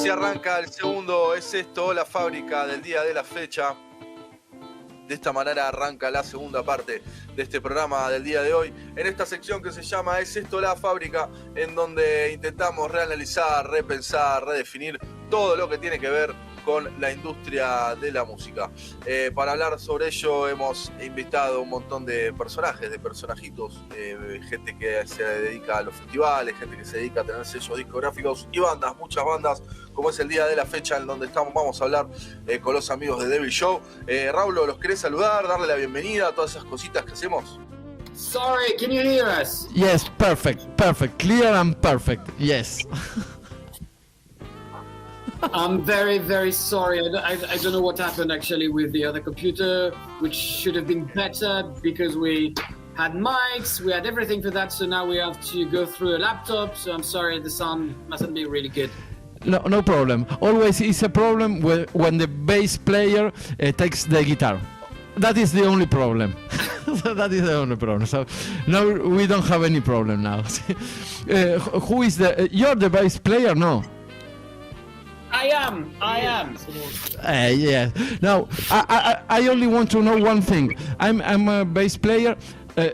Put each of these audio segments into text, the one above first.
Así arranca el segundo Es Esto, la fábrica del día de la fecha. De esta manera arranca la segunda parte de este programa del día de hoy, en esta sección que se llama Es Esto, la fábrica, en donde intentamos reanalizar, repensar, redefinir todo lo que tiene que ver con la industria de la música. Para hablar sobre ello hemos invitado un montón de personajes, de personajitos, gente que se dedica a los festivales, gente que se dedica a tener sellos discográficos y bandas, muchas bandas, como es el día de la fecha en donde vamos a hablar con los amigos de Devil Show. Raúl, ¿los querés saludar, darle la bienvenida a todas esas cositas que hacemos? Sorry, can you hear us? Yes, perfect, clear and perfect, yes. I'm very, very sorry. I don't know what happened actually with the other computer, which should have been better because we had mics, we had everything for that, so now we have to go through a laptop, so I'm sorry, the sound mustn't be really good. No problem. Always is a problem when the bass player takes the guitar. That is the only problem. That is the only problem. So now we don't have any problem now. Who is you're the bass player? No. I am. Yeah. Now, I only want to know one thing. I'm a bass player.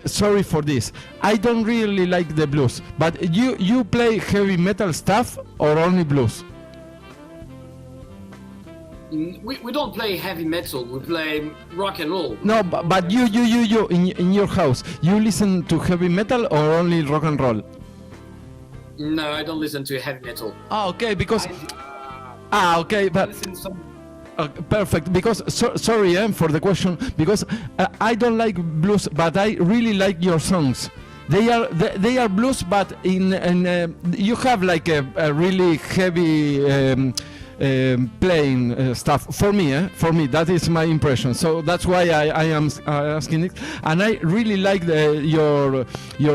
Sorry for this. I don't really like the blues. But you play heavy metal stuff or only blues? We don't play heavy metal. We play rock and roll. No, but you in your house, you listen to heavy metal or only rock and roll? No, I don't listen to heavy metal. Oh, okay, because. Okay, but perfect. Because sorry for the question. Because I don't like blues, but I really like your songs. They are blues, but in you have like a really heavy playing stuff. For me, that is my impression. So that's why I am asking it. And I really like your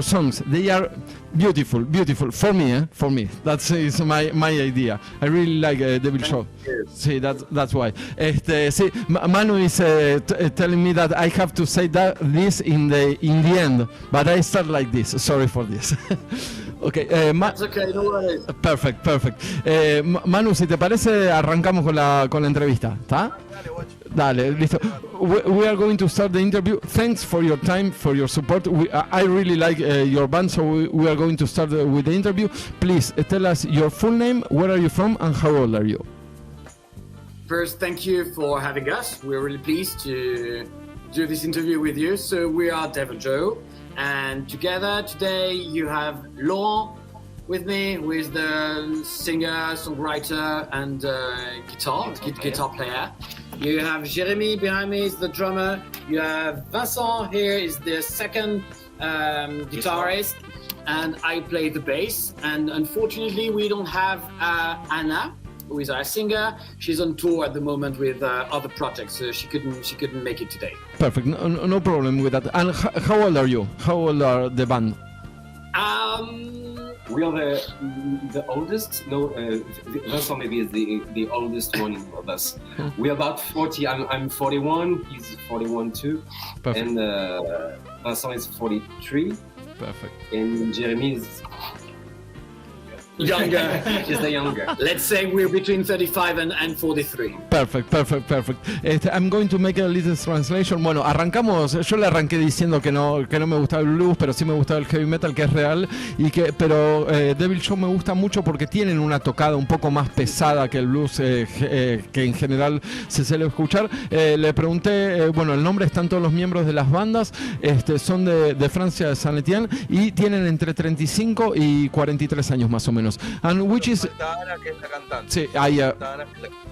songs. They are beautiful. For me. That is my idea. I really like Devil Show. See, that's why. See, Manu is telling me that I have to say this in the end, but I start like this. Sorry for this. Okay, That's okay, no worries. Perfect. Manu, si te parece, arrancamos con la entrevista, ¿está? Dale, listo. We are going to start the interview. Thanks for your time, for your support. I really like your band, so we are going to start with the interview. Please tell us your full name, where are you from, and how old are you? First, thank you for having us. We're really pleased to do this interview with you. So we are Devil Joe, and together today you have Laurent with me, who is the singer, songwriter, and guitar player. You have Jérémy behind me, is the drummer. You have Vincent here, is the second guitarist, and I play the bass. And unfortunately, we don't have Anna, who is our singer. She's on tour at the moment with other projects, so she couldn't make it today. Perfect, no problem with that. And how old are you? How old are the band? We are the oldest. No, Vincent maybe is the oldest one of us. We're about 40. I'm 41. He's 41 too. Perfect. And Vincent is 43. Perfect. And Jeremy is Younger. Just the younger. Let's say we're between 35 and 43. Perfect. I'm going to make a little translation. Bueno, arrancamos. Yo le arranqué diciendo que no me gustaba el blues, pero sí me gustaba el heavy metal, que es real, pero Devil Show me gusta mucho porque tienen una tocada un poco más pesada que el blues, que en general se suele escuchar. Le pregunté, bueno, el nombre están todos los miembros de las bandas, son de Francia, de Saint-Étienne, y tienen entre 35 y 43 años más o menos. And which is... Ana, que es la cantante. Sí, ahí,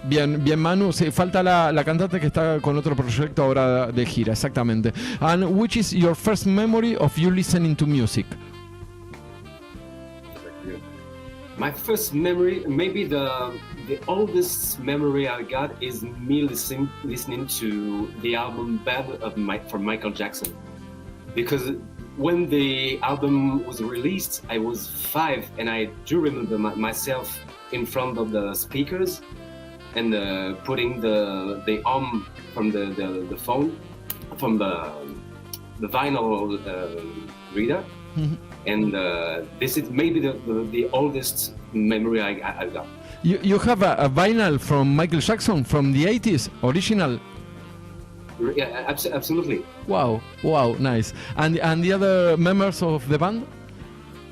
bien Manu, sí, falta la cantante que está con otro proyecto ahora de gira, exactamente. And which is your first memory of you listening to music? My first memory, maybe the oldest memory I got is me listening to the album Bad from Michael Jackson, because when the album was released, I was 5, and I do remember myself in front of the speakers and putting the arm from the phone, from the vinyl reader, and this is maybe the oldest memory I got. You have a vinyl from Michael Jackson from the 80s, original? Yeah, absolutely. Wow, nice. And the other members of the band?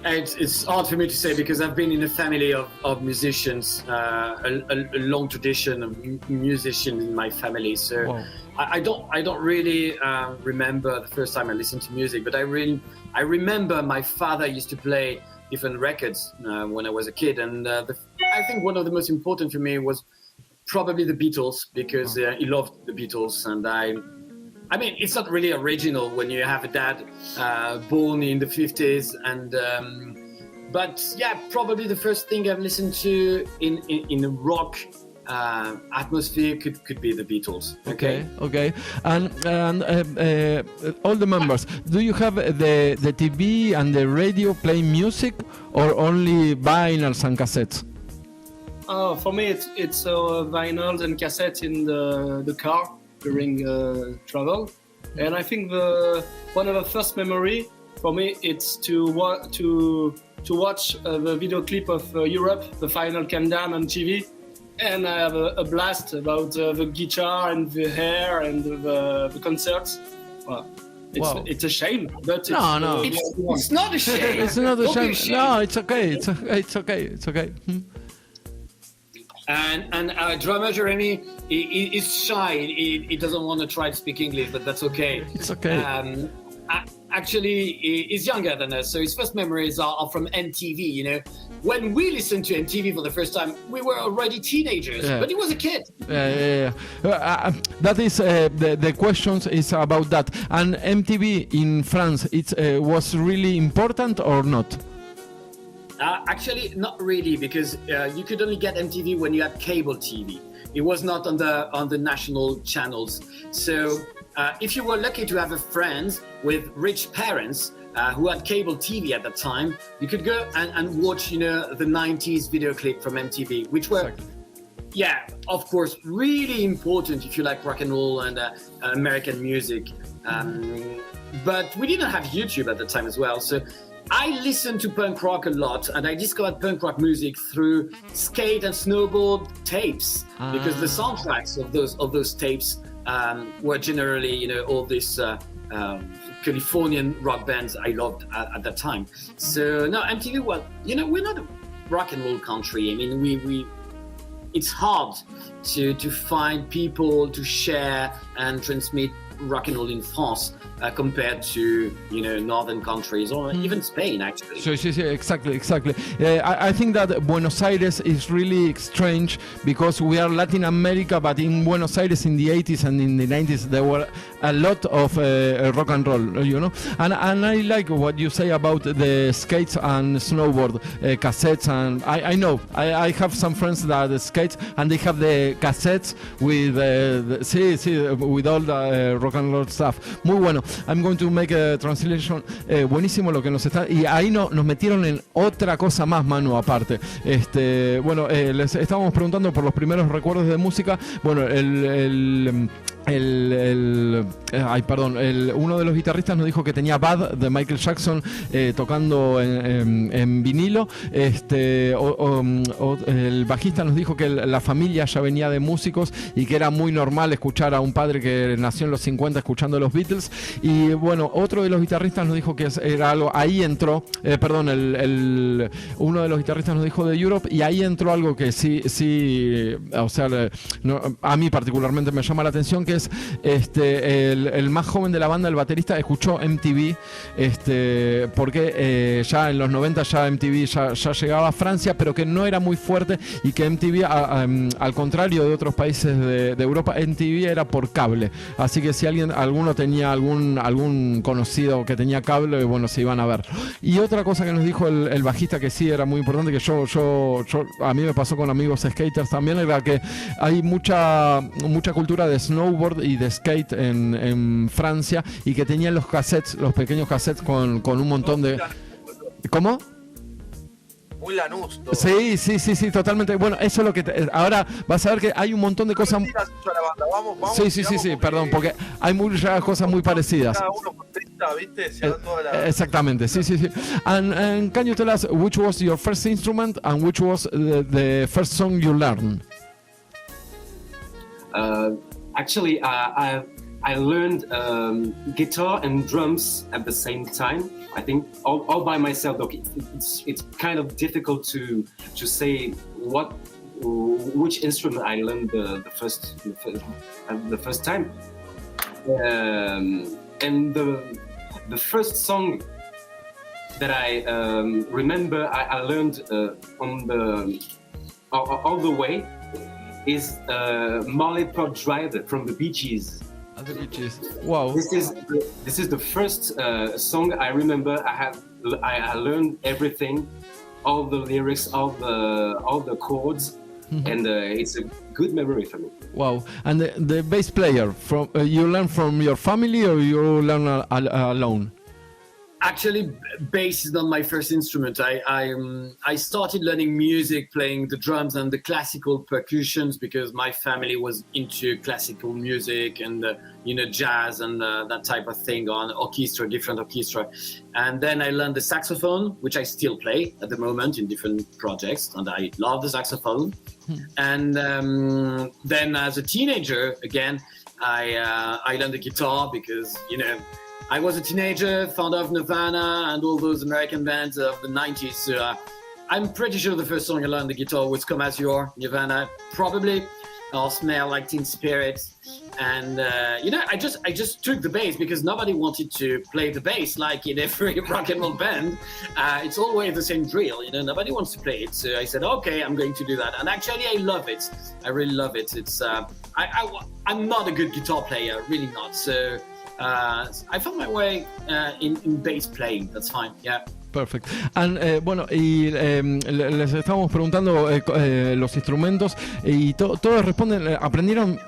It's hard for me to say because I've been in a family of musicians, a long tradition of musicians in my family. So wow. I don't really remember the first time I listened to music, but I remember my father used to play different records when I was a kid, and I think one of the most important for me was probably the Beatles because he loved the Beatles, and I mean, it's not really original when you have a dad born in the 50s, and but yeah, probably the first thing I've listened to in a rock atmosphere could be the Beatles. Okay. And all the members, do you have the TV and the radio playing music, or only vinyls and cassettes? For me, it's vinyls and cassettes in the car during travel, and I think one of the first memory for me it's to watch the video clip of Europe, the final countdown on TV, and I have a blast about the guitar and the hair and the concerts. Well, it's a shame, but it's not a shame. It's not a shame. No, it's okay. It's okay. And our drummer Jeremy, he's shy. He doesn't want to try to speak English, but that's okay. It's okay. Actually, he's younger than us, so his first memories are from MTV. You know, when we listened to MTV for the first time, we were already teenagers, but he was a kid. Yeah. That is the questions is about that. And MTV in France, it was really important or not? Actually, not really, because you could only get MTV when you had cable TV. It was not on the national channels. So if you were lucky to have a friend with rich parents who had cable TV at that time, you could go and watch, the 90s video clip from MTV, which were, of course, really important if you like rock and roll and American music. But we didn't have YouTube at the time as well. So I listened to punk rock a lot, and I discovered punk rock music through skate and snowboard tapes, because the soundtracks of those tapes were generally, all these Californian rock bands I loved at that time. So no, MTV was, we're not a rock and roll country. I mean, we it's hard to find people to share and transmit rock and roll in France compared to northern countries or even Spain, actually. So exactly. I think that Buenos Aires is really strange because we are Latin America, but in Buenos Aires in the 80s and in the 90s there were a lot of rock and roll, and I like what you say about the skates and snowboard cassettes, and I know I have some friends that skate and they have the cassettes with with all the rock and roll stuff. Muy bueno. I'm going to make a translation. Buenísimo lo que nos está. Y ahí nos metieron en otra cosa más, Manu, aparte. Les estábamos preguntando por los primeros recuerdos de música. Bueno, uno de los guitarristas nos dijo que tenía Bad de Michael Jackson tocando en vinilo. El bajista nos dijo que la familia ya venía de músicos y que era muy normal escuchar a un padre que nació en los 50 escuchando los Beatles. Y bueno, otro de los guitarristas nos dijo que era algo, ahí entró, uno de los guitarristas nos dijo de Europe, y ahí entró algo que sí, o sea, a mí particularmente me llama la atención, que es el más joven de la banda, el baterista, escuchó MTV, porque ya en los 90 ya MTV ya llegaba a Francia, pero que no era muy fuerte, y que MTV, al contrario de otros países de Europa, MTV era por cable. Así que si alguno tenía algún conocido que tenía cable, bueno, se iban a ver. Y otra cosa que nos dijo el bajista, que sí era muy importante, que yo a mí me pasó con amigos skaters también, era que hay mucha cultura de snowboard y de skate en Francia, y que tenían los pequeños cassettes con un montón de... ¿Cómo? muy Lanús. Todo. Sí, totalmente. Bueno, eso es lo que... ahora vas a ver que hay un montón de cosas... Vamos, Sí, perdón, porque hay muchas cosas muy parecidas. Cada uno con 30, ¿viste? Se dan toda la... Exactamente, sí. And can you tell us which was your first instrument and which was the first song you learned? Actually, I learned guitar and drums at the same time. I think all by myself. Though it's kind of difficult to say which instrument I learned the first time. And the first song that I remember I learned on the all the way is Molly Pop Drive from the Bee Gees. The Bee Gees. Wow. This is the first song I remember. I learned everything, all the lyrics, all the chords, and it's a good memory for me. Wow. And the bass player from you learn from your family or you learn alone? Actually, bass is not my first instrument. I started learning music playing the drums and the classical percussions because my family was into classical music and jazz and that type of thing on different orchestra. And then I learned the saxophone, which I still play at the moment in different projects, and I love the saxophone. And then as a teenager, again, I learned the guitar because I was a teenager, fond of Nirvana and all those American bands of the 90s. So I'm pretty sure the first song I learned the guitar was Come As You Are, Nirvana, probably, or Smell Like Teen Spirit. And, I just took the bass because nobody wanted to play the bass like in every rock and roll band. It's always the same drill, nobody wants to play it. So I said, okay, I'm going to do that. And actually, I love it. I really love it. It's I'm not a good guitar player, really not. So... I found my way in bass playing. That's fine. Yeah. Perfect. And les estábamos preguntando los instrumentos y todos responden. Aprendieron.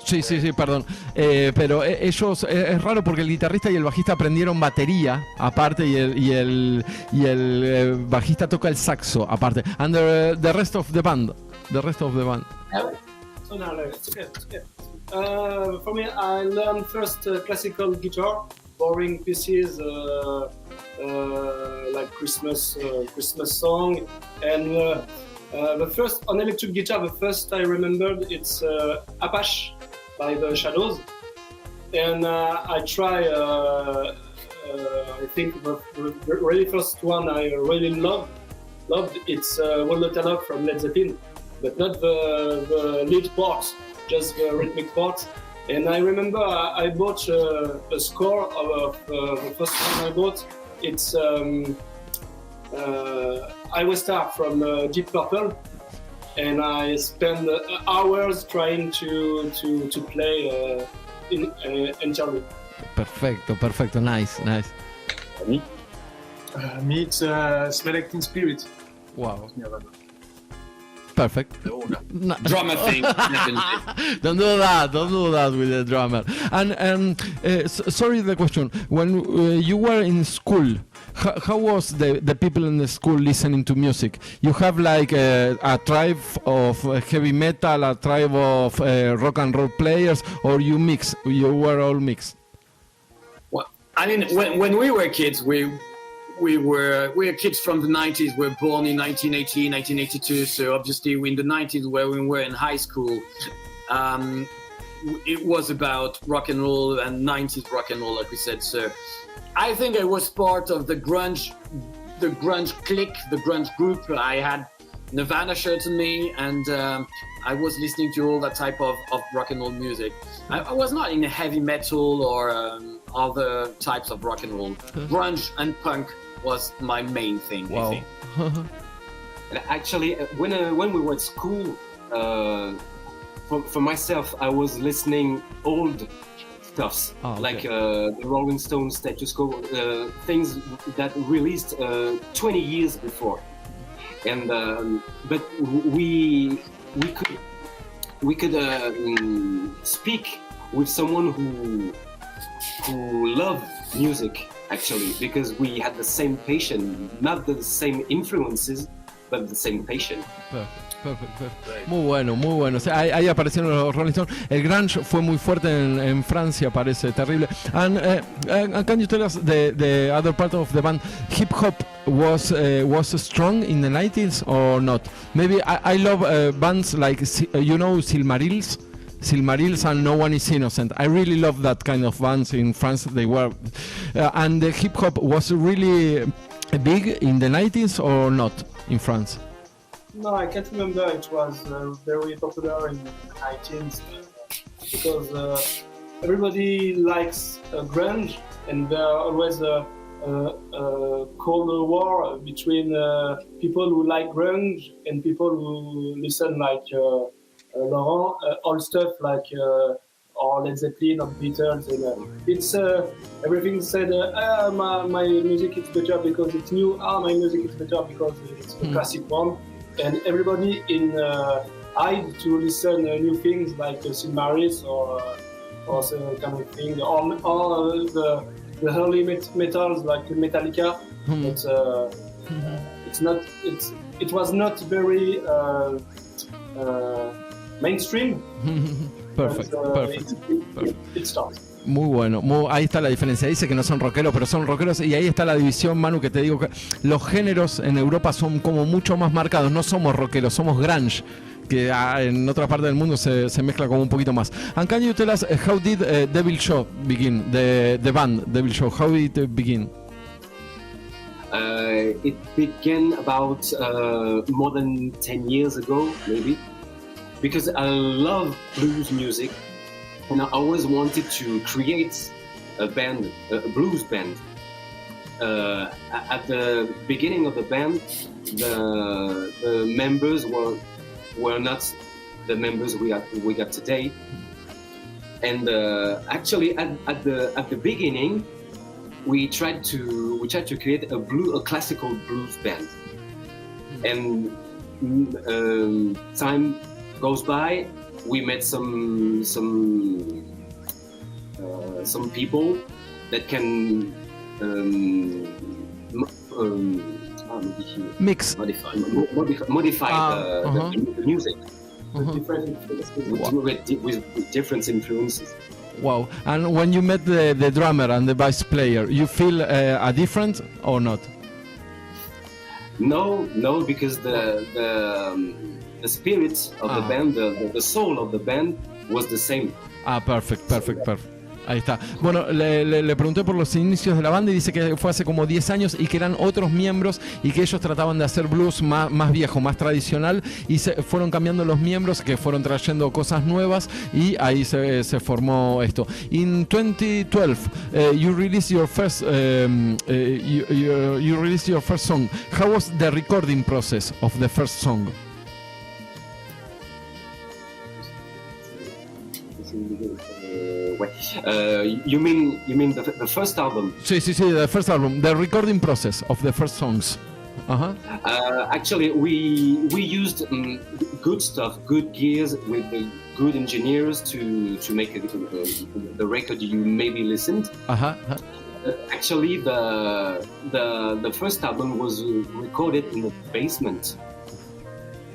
Sí, perdón. Pero ellos es raro porque el guitarrista y el bajista aprendieron batería aparte y el bajista toca el saxo aparte. And the rest of the band. So now it's okay. For me, I learned first classical guitar, boring pieces like Christmas song, and the first on electric guitar. The first I remembered it's Apache by the Shadows, and I try. I think the really first one I really loved. It's One Note Love from Led Zeppelin, but not the lead parts. Just the rhythmic part. And I remember I bought a score of the first one I bought. It's I Was Star from Deep Purple, and I spent hours trying to play entirely. Perfecto, nice. Me, it's Smell Like Teen Spirit. Wow. Perfect. Drummer thing. Don't do that with the drummer. And sorry the question. When you were in school, how was the people in the school listening to music? You have like a tribe of heavy metal, a tribe of rock and roll players, or you were all mixed? Well, I mean, when we were kids, we're kids from the 90s. We're born in 1980, 1982. So obviously in the 90s where we were in high school, it was about rock and roll and 90s rock and roll, like we said. So I think I was part of the grunge clique, the grunge group. I had Nirvana shirts on me, and I was listening to all that type of rock and roll music. I was not in heavy metal or other types of rock and roll. Grunge and punk was my main thing. Wow. I think. And actually, when we were at school, for myself, I was listening old stuffs, like the Rolling Stones, Status Quo, things that released 20 years before. And but we could speak with someone who loved music actually, because we had the same passion, not the same influences, but the same passion. Perfect. Muy bueno. O sea, ahí aparecieron los Rolling Stones. El grunge fue muy fuerte en Francia, parece terrible. And can you tell us the other part of the band? Hip hop was strong in the 90s or not? Maybe I love bands like Silmarils and No One Is Innocent. I really love that kind of bands in France. They were and the hip hop was really big in the 90s or not in France? No, I can't remember. It was very popular in the 19th because everybody likes grunge, and there are always a cold war between people who like grunge and people who listen like Laurent, old stuff like or Led Zeppelin or Beatles. And it's everything said. My music is better because it's new. My music is better because it's the classic one. And everybody in hide to listen new things like Silmarils or some kind of thing, or the early metals like Metallica. It was not very mainstream. Perfect. It starts. Muy bueno, ahí está la diferencia. Dice que no son rockeros, pero son rockeros, y ahí está la división, Manu, que te digo que los géneros en Europa son como mucho más marcados. No somos rockeros, somos grunge, que en otra parte del mundo se mezcla como un poquito más. And can you tell us how did Devil Show begin? The band Devil Show, how did it begin? It began about more than 10 years ago, maybe, because I love blues music. And I always wanted to create a band, a blues band. At the beginning of the band, the members were not the members we got today. And actually, at the beginning, we tried to create a classical blues band. And time goes by. We met some people that can modify the music with different influences. Wow! And when you met the drummer and the bass player, you feel a difference or not? No, because the spirit of the band, the soul of the band was the same. Perfect. Ahí está. Bueno, le pregunté por los inicios de la banda y dice que fue hace como 10 años y que eran otros miembros y que ellos trataban de hacer blues más viejo, más tradicional, y se fueron cambiando los miembros, que fueron trayendo cosas nuevas, y ahí se formó esto. In 2012, you released your first you released your first song. How was the recording process of the first song? You mean the first album? Sí, the first album, the recording process of the first songs. Actually, we used good stuff, good gears with good engineers to make the record you maybe listened. Actually, the first album was recorded in the basement.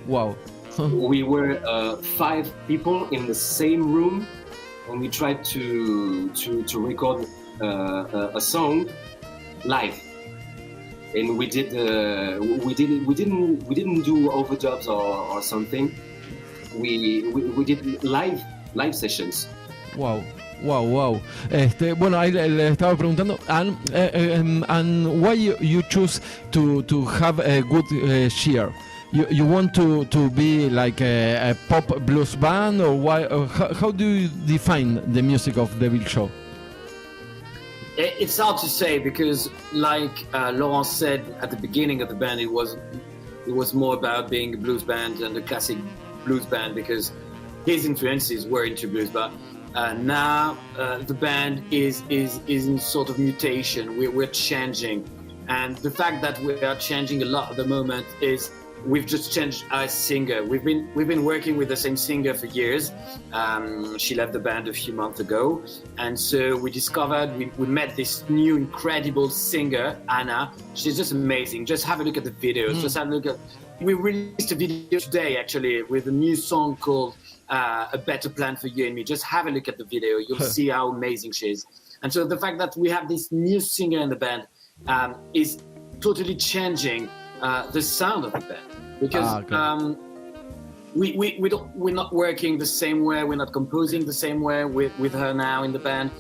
Wow. We were 5 people in the same room, and we tried to record a song live. And we didn't do overdubs or something. We did live sessions. Wow. Bueno, ahí le estaba preguntando, and why you choose to have a good cheer? You want to be like a pop blues band, or why? How do you define the music of Devil Show? It's hard to say because, like Laurent said at the beginning of the band, it was more about being a blues band and a classic blues band because his influences were into blues. But now the band is in sort of mutation. We're changing, and the fact that we are changing a lot at the moment is we've just changed our singer. We've been working with the same singer for years. She left the band a few months ago, and so we discovered we met this new incredible singer, Anna. She's just amazing. Just have a look at the videos. Just have a look at. We released a video today actually with a new song called "A Better Plan for You and Me." Just have a look at the video. You'll see how amazing she is. And so the fact that we have this new singer in the band is totally changing the sound of the band, because we're not working the same way, we're not composing the same way with her now in the band,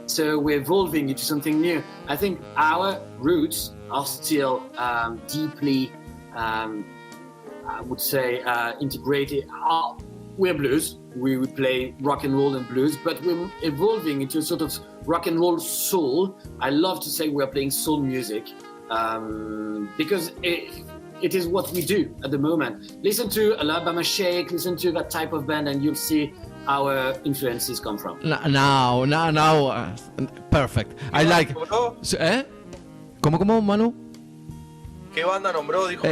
so we're evolving into something new. I think our roots are still deeply, I would say, integrated. We're blues, we play rock and roll and blues, but we're evolving into a sort of rock and roll soul. I love to say we're playing soul music, because it is what we do at the moment. Listen to Alabama Shake, listen to that type of band, and you'll see our influences come from. Now, perfect. I like. ¿Cómo, Manu? ¿Qué banda nombró? Dijo.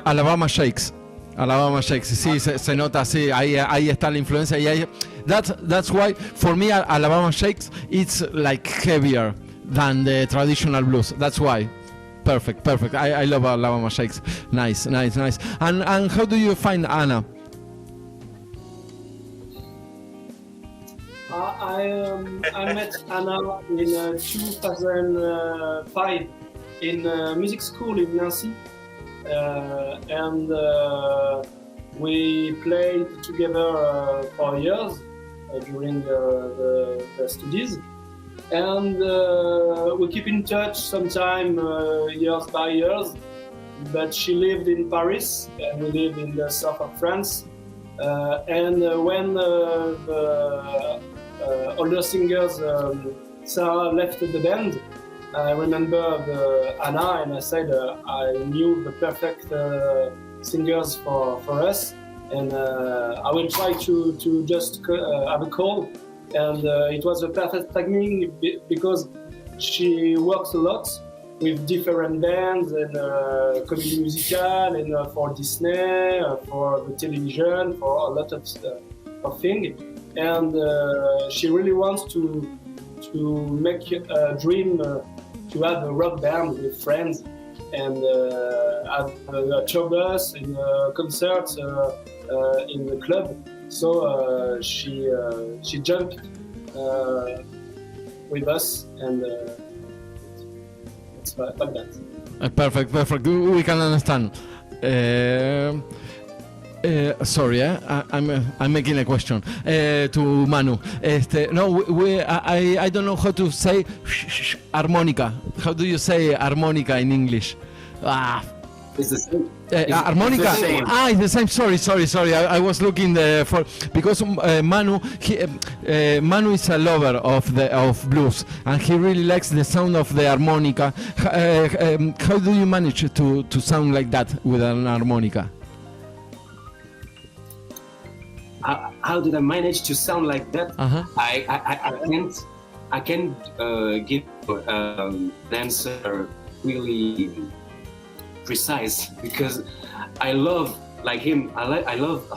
Alabama Shakes. Alabama Shakes, sí, se nota, sí, ahí está la influencia. That's why, for me, Alabama Shakes, it's like heavier than the traditional blues. That's why. Perfect. I love Alabama Shakes. Nice. And how do you find Anna? I met Anna in 2005 in music school in Nancy. And we played together for years during the studies, and we keep in touch sometime years by years. But she lived in Paris, and we lived in the south of France. And when the older singers Sarah left the band, I remember Anna, and I said I knew the perfect singers for us, and I will try to just have a call, and it was a perfect timing because she works a lot with different bands and comédie musicale and for Disney, for the television, for a lot of things, and she really wants to make a dream to have a rock band with friends and have a tour bus and concerts in the club. So she jumped with us, and it's like that. Perfect. We can understand. Sorry, I'm making a question to Manu. I don't know how to say harmonica. How do you say harmonica in English? It's the same. Harmonica. It's the same. It's the same. Sorry. I was looking for because Manu is a lover of blues, and he really likes the sound of the harmonica. How do you manage to sound like that with an harmonica? How did I manage to sound like that? I can't give an answer really precise, because I love, like him, I love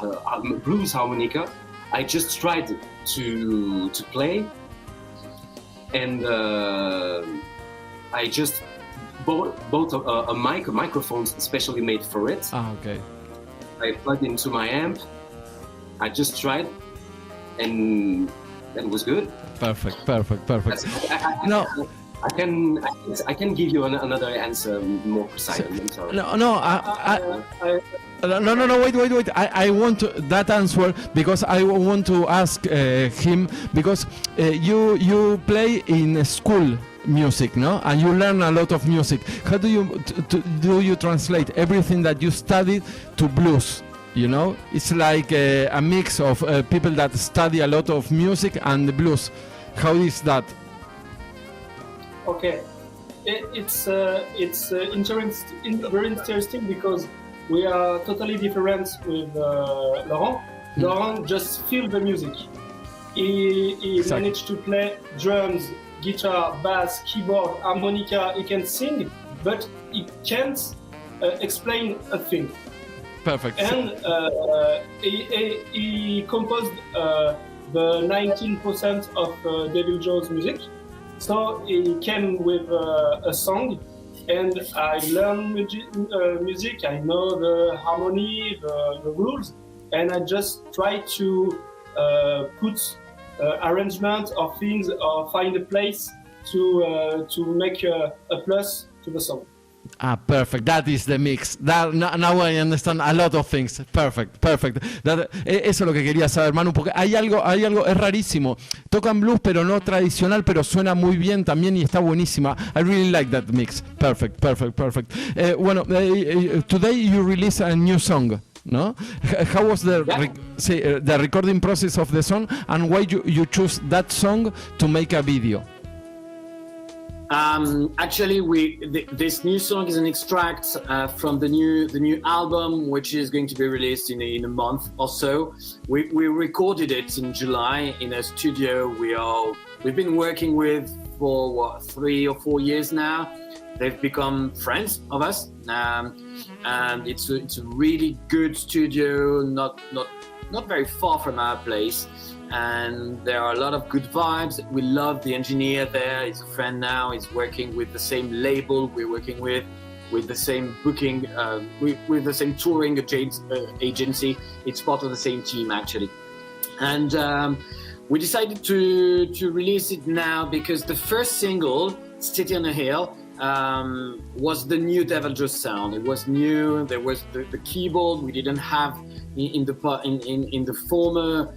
blues harmonica. I just tried to play, and I just bought a microphone specially made for it. Okay. I plugged into my amp. I just tried, and that was good. Perfect. I can give you another answer more precise. I'm sorry. No. Wait. I want that answer because I want to ask him, because you play in school music, no? And you learn a lot of music. How do you translate everything that you studied to blues? You know, it's like a mix of people that study a lot of music and the blues. How is that? Okay, it's very interesting because we are totally different with Laurent. Laurent just feels the music. He managed to play drums, guitar, bass, keyboard, harmonica. He can sing, but he can't explain a thing. Perfect. And he composed the 19% of Devil Joe's music. So he came with a song, and I learned music. I know the harmony, the rules, and I just try to put arrangement of things or find a place to make a plus to the song. Perfect. That is the mix. Now I understand a lot of things. Perfect. Eso es lo que quería saber, Manu, porque hay algo, es rarísimo. Tocan blues, pero no tradicional, pero suena muy bien también y está buenísima. I really like that mix. Perfect. Bueno, today you release a new song. No? How was the recording process of the song, and why you choose that song to make a video? Actually, this new song is an extract from the new album, which is going to be released in a month or so. We recorded it in July in a studio we've been working with for 3 or 4 years now. They've become friends of us, and it's a really good studio, not very far from our place. And there are a lot of good vibes. We love the engineer there. He's a friend now. He's working with the same label we're working with the same booking, with the same touring agency. It's part of the same team, actually. And we decided to release it now because the first single, City on a Hill, was the new Devil Joe sound. It was new. There was the keyboard we didn't have in the former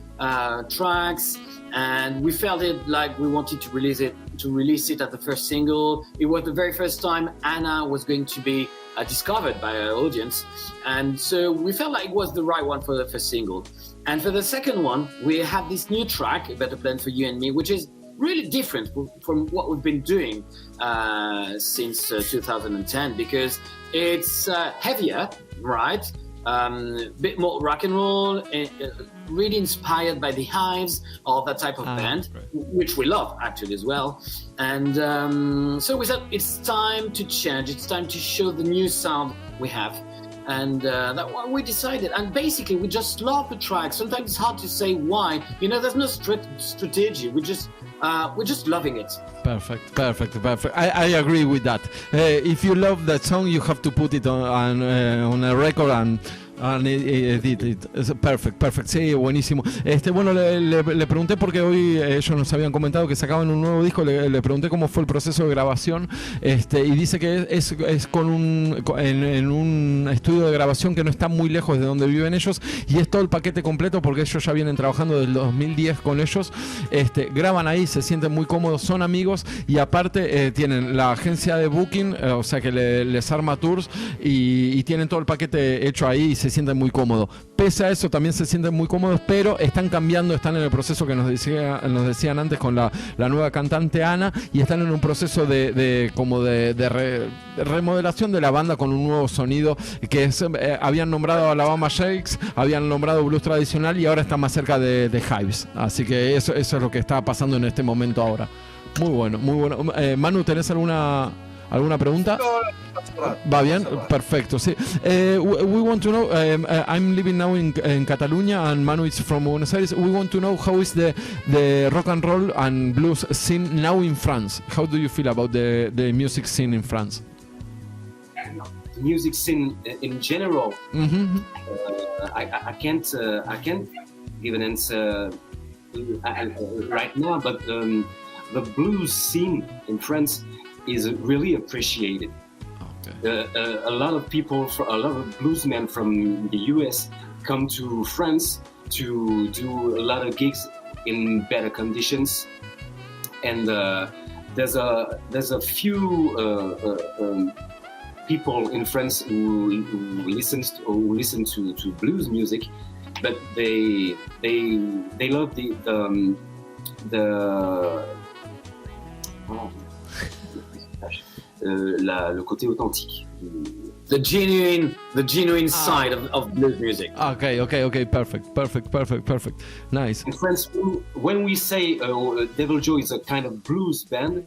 tracks, and we felt it like we wanted to release it at the first single. It was the very first time Anna was going to be discovered by our audience, and so we felt like it was the right one for the first single. And for the second one, we have this new track, A Better Plan for You and Me, which is really different from what we've been doing since 2010, because it's heavier, right? Bit more rock and roll, really inspired by the Hives or that type of band, right, which we love actually as well. And so we said it's time to change. It's time to show the new sound we have. And that's what we decided. And basically, we just love the track. Sometimes it's hard to say why. There's no strategy. We're just loving it. Perfect. I agree with that. If you love that song, you have to put it on a record and edit it. Perfect. Sí, buenísimo. Bueno, le pregunté porque hoy ellos nos habían comentado que sacaban un nuevo disco. Le pregunté cómo fue el proceso de grabación. Y dice que es en un estudio de grabación que no está muy lejos de donde viven ellos, y es todo el paquete completo porque ellos ya vienen trabajando desde el 2010 con ellos. Graban ahí, se sienten muy cómodos, son amigos, y aparte tienen la agencia de booking, o sea que les arma tours, y tienen todo el paquete hecho ahí y se sienten muy cómodos. Pese a eso también se sienten muy cómodos, pero están cambiando, están en el proceso que nos decían antes con la nueva cantante Ana, y están en un proceso de remodelación de la banda con un nuevo sonido que habían nombrado Alabama Shakes, habían nombrado blues tradicional, y ahora está más cerca de Hives. Así que eso es lo que está pasando en este momento ahora. Muy bueno. Manu, ¿tenés alguna pregunta? ¿Va bien? Perfecto, sí. We want to know, I'm living now in Catalonia, and Manu is from Buenos Aires. We want to know how is the rock and roll and blues scene now in France. How do you feel about the music scene in France? The music scene in general, Mm-hmm. I can't give an answer right now, but the blues scene in France is really appreciated. Okay. A lot of bluesmen from the US come to France to do a lot of gigs in better conditions, and there's a few people in France who listen to blues music, but they love le côté authentique. The genuine side of blues music. Okay. Perfect. Nice. In France, when we say Devil Joe is a kind of blues band,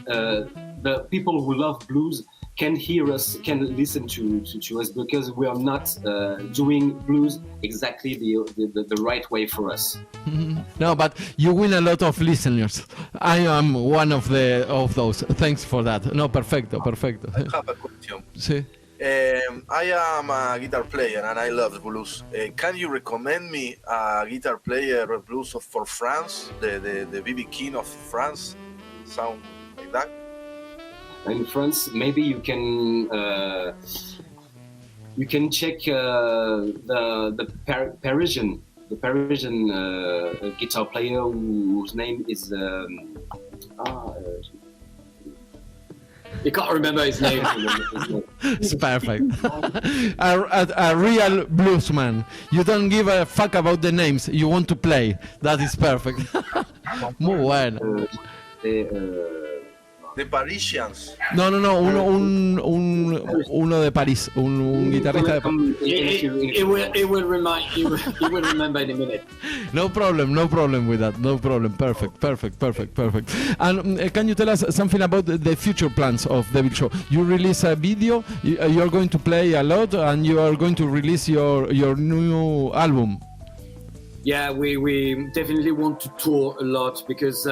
the people who love blues can hear us, can listen to us, because we are not doing blues exactly the right way for us. No, but you win a lot of listeners. I am one of those. Thanks for that. No, perfecto. I have a question. Sí. I am a guitar player and I love blues. Can you recommend me a guitar player blues for France, the B.B. King of France, sound like that? In France, maybe you can check the Parisian guitar player whose name is You can't remember his name. It's perfect. a real bluesman. You don't give a fuck about the names. You want to play. That is perfect. Muy bueno. The Parisians. No. Uno de París. Un guitarrista de París. He will remember in a minute. No problem with that. No problem. Perfect. And can you tell us something about the future plans of Devil Show? You release a video, you are going to play a lot, and you are going to release your new album. Yeah, we definitely want to tour a lot because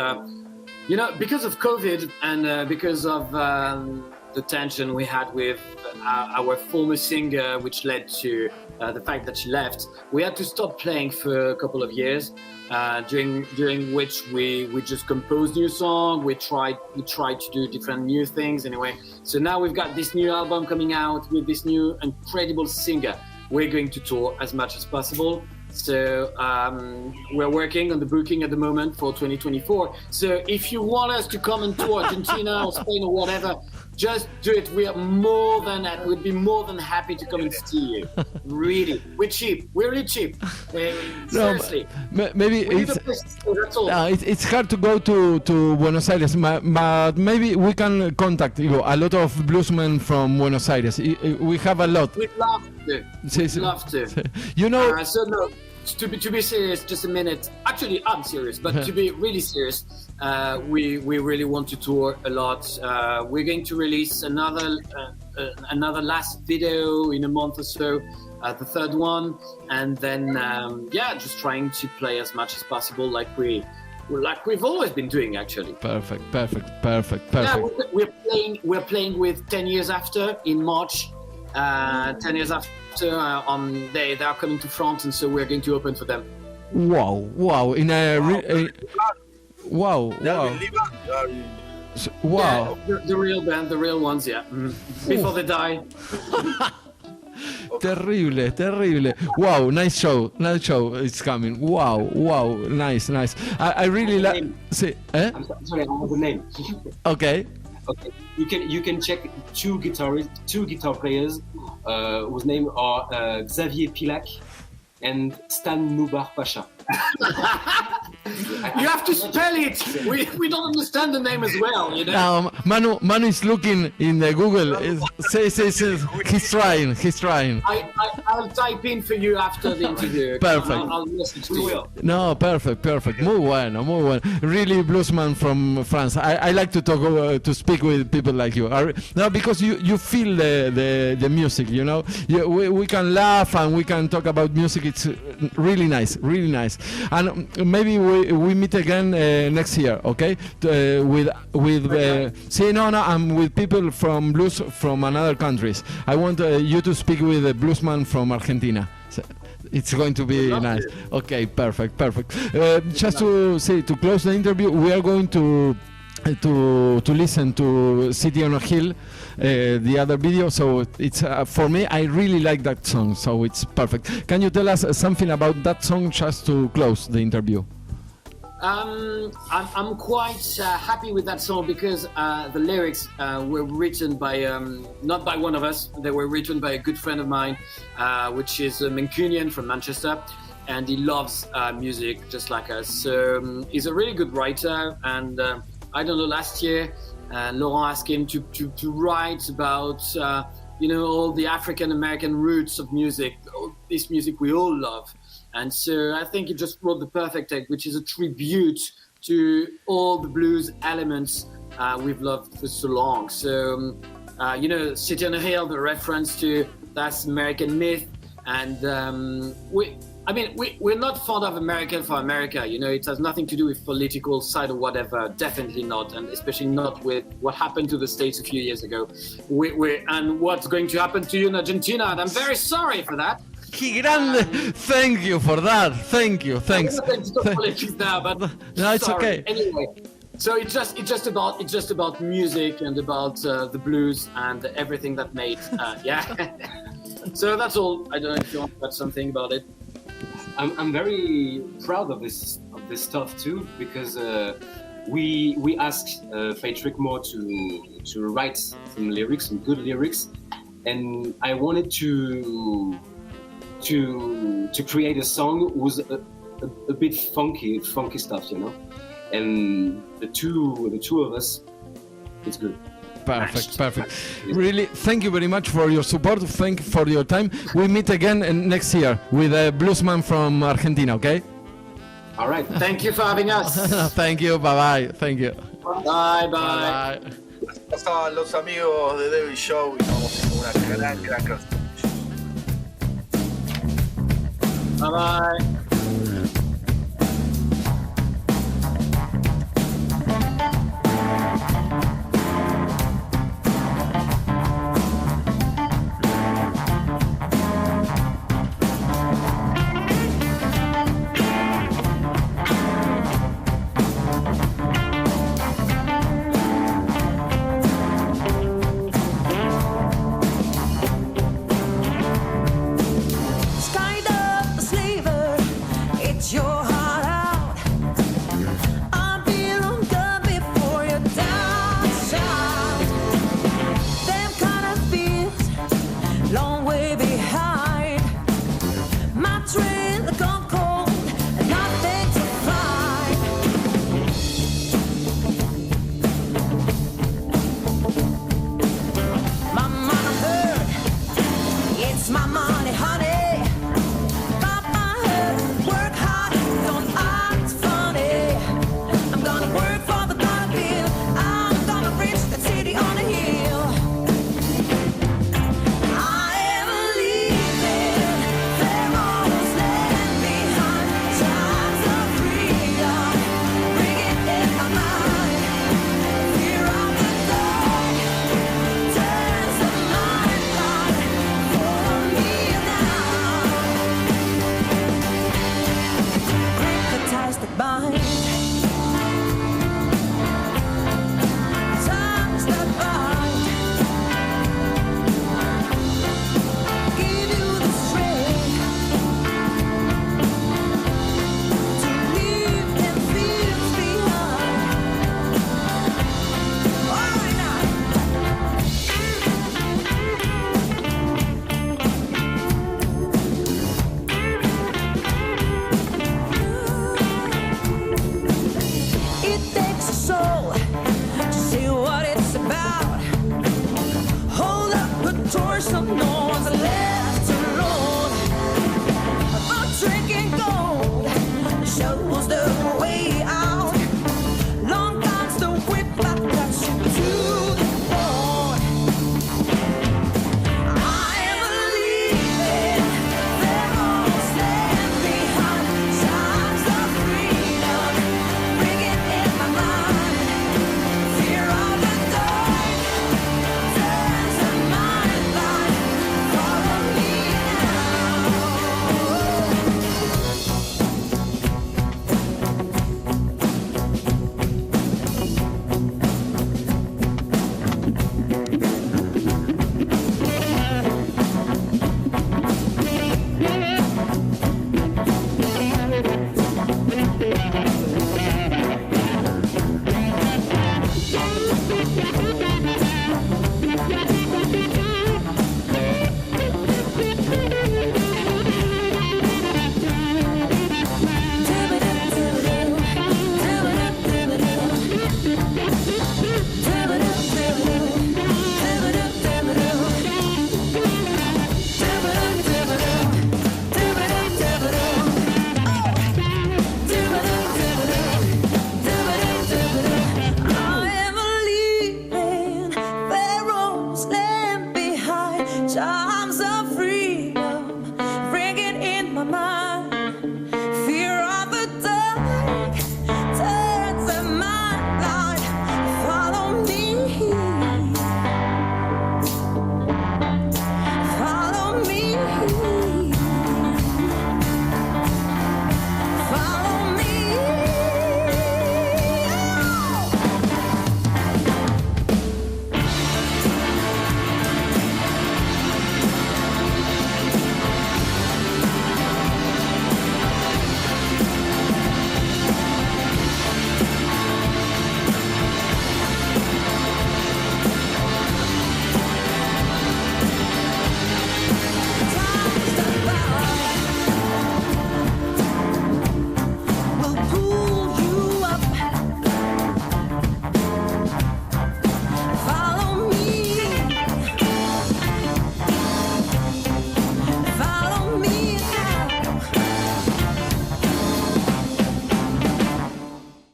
because of COVID and because of the tension we had with our former singer, which led to the fact that she left, we had to stop playing for a couple of years, during which we just composed new songs. We tried to do different new things anyway. So now we've got this new album coming out with this new incredible singer. We're going to tour as much as possible. So we're working on the booking at the moment for 2024. So if you want us to come and tour Argentina or Spain or whatever, just do it. We'd be more than happy to come and see you. Really, we're cheap. We're really cheap. Seriously. No, maybe it's hard to go to Buenos Aires, but maybe we can contact a lot of bluesmen from Buenos Aires. We have a lot. We'd love to. We'd love to. You know. So no. To be serious, just a minute. Actually, I'm serious, but to be really serious, we really want to tour a lot. We're going to release another last video in a month or so, the third one, and then just trying to play as much as possible, like we've always been doing, actually. Perfect. Yeah, we're playing with 10 Years After in March. 10 years after, they are coming to France, and so we're going to open for them. Wow! Wow! Yeah, the real band, the real ones, yeah. Before they die. Terrible. Wow, nice show. It's coming. Wow, nice. I really like. I'm sorry, I don't have the name. Okay. You can check two guitar players whose name are Xavier Pilac and Stan Nubar Pasha. You have to spell it. We don't understand the name as well, you know. Manu is looking in the Google. He's trying. I'll type in for you after the interview. Perfect. I'll message to you. No, perfect. Muy bueno. Really bluesman from France. I like to talk to speak with people like you. No, because you feel the music, you know. We can laugh and we can talk about music. It's really nice. And maybe we meet again next year, okay? I'm with people from blues from another countries. I want you to speak with a bluesman from Argentina. So it's going to be nice. Okay, perfect. Just to close the interview, we are going to listen to City on a Hill, the other video. So it's for me, I really like that song, so it's perfect. Can you tell us something about that song just to close the interview? I'm quite happy with that song because the lyrics were written by not by one of us. They were written by a good friend of mine, which is a Mancunian from Manchester, and he loves music just like us. So he's a really good writer, and I don't know, last year, Laurent asked him to write about, all the African-American roots of music, this music we all love. And so I think he just wrote the perfect take, which is a tribute to all the blues elements we've loved for so long. So City on a Hill, the reference to that's American myth, and we're not fond of American for America. It has nothing to do with political side or whatever. Definitely not, and especially not with what happened to the States a few years ago. And what's going to happen to you in Argentina, and I'm very sorry for that. ¡Qué grande! Thank you for that. Thank you. Thanks. I'm not going to talk politics now, but No, it's sorry. okay. Anyway, so it's just about music and about the blues and everything that made. So that's all. I don't know if you want to add something about it. I'm very proud of this stuff too, because we asked Patrick Moore to write some lyrics, some good lyrics, and I wanted to create a song with a bit funky stuff, and the two of us, it's good. Perfect. Really, thank you very much for your support. Thank you for your time. We meet again next year with a bluesman from Argentina, okay? All right. Thank you for having us. Thank you. Bye. Thank you. Bye. Pasaban los amigos de David Show y vamos a una gran canción. Bye. My money, honey.